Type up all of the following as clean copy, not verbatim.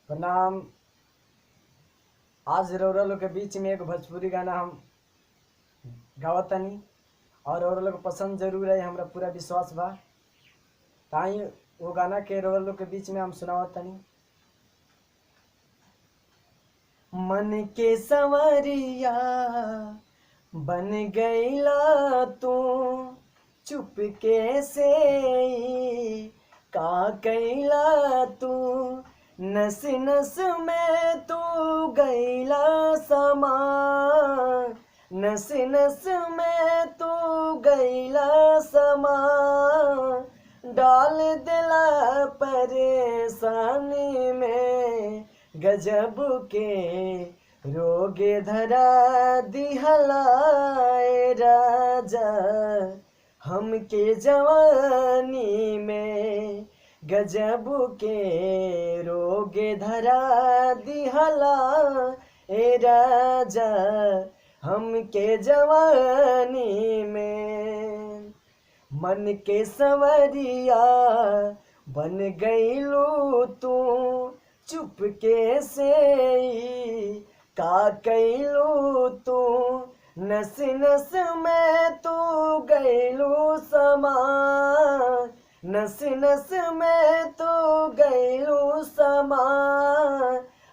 प्रणाम। आज रउरा लोग के बीच में एक भोजपुरी गाना हम गावतनी और रउरा लोग पसंद जरूर है, हमरा पूरा विश्वास बा। ताई वो गाना के रउरा लोग के बीच में हम सुनावतनी। मन के संवरिया बन गईला तू, चुपके से का कैला तू, नस नस में तू गईला समा, नस नस में तू गईला समा, डाल दिला परेशानी में गजब के रोगे धरा दिहलाए राजा, हमके जवानी में गजब के रोगे धरा दिहला ए राजा, हमके जवानी में। मन के संवरिया बन गईलू तू, चुपके से का कैलू तू, नस नस में तू गईलू समा, नस नस में तू गईलू समा,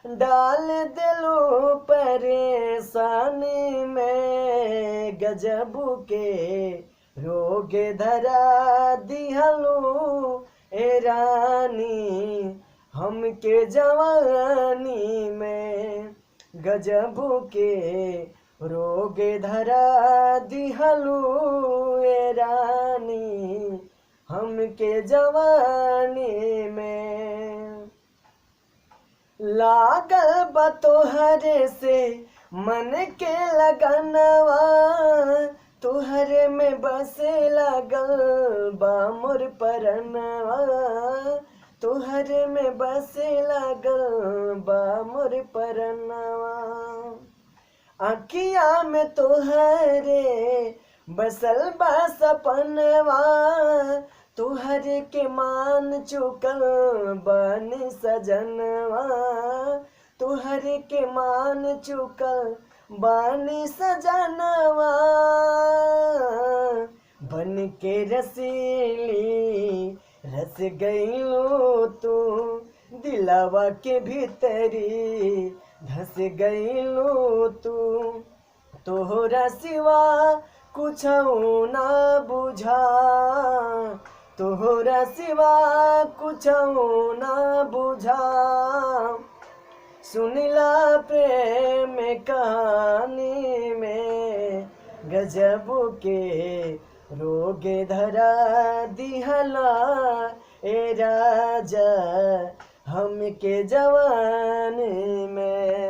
डाल दिलू परेशानी में गजब के रोगे धरा दिहलू ए रानी, हमके जवानी में गजब के रोगे धरा दिहलू ए रानी, हमके जवानी में। लागल बा तोहरे से मन के लगनवा, तोहरे में बसे लागल बा मोर परनवा, तोहरे में बसे लागल बा मोर परनवा। आँखिया में तोहरे बसल बा सपनवा, तोहरे के मान चुकल बन सजनवा, तोहरे के मान चुकल बानी सजनवा, बन के रसीली रस गईलू तू, दिलावा के भीतरी धस गईलू तू, तोहरा सिवा कुछ ना बुझा, तोहरा सिवा कुछ ना बुझा, सुनिला प्रेम कहानी में गजब के रोगे धरा दिहला ए राजा, हमके जवानी में।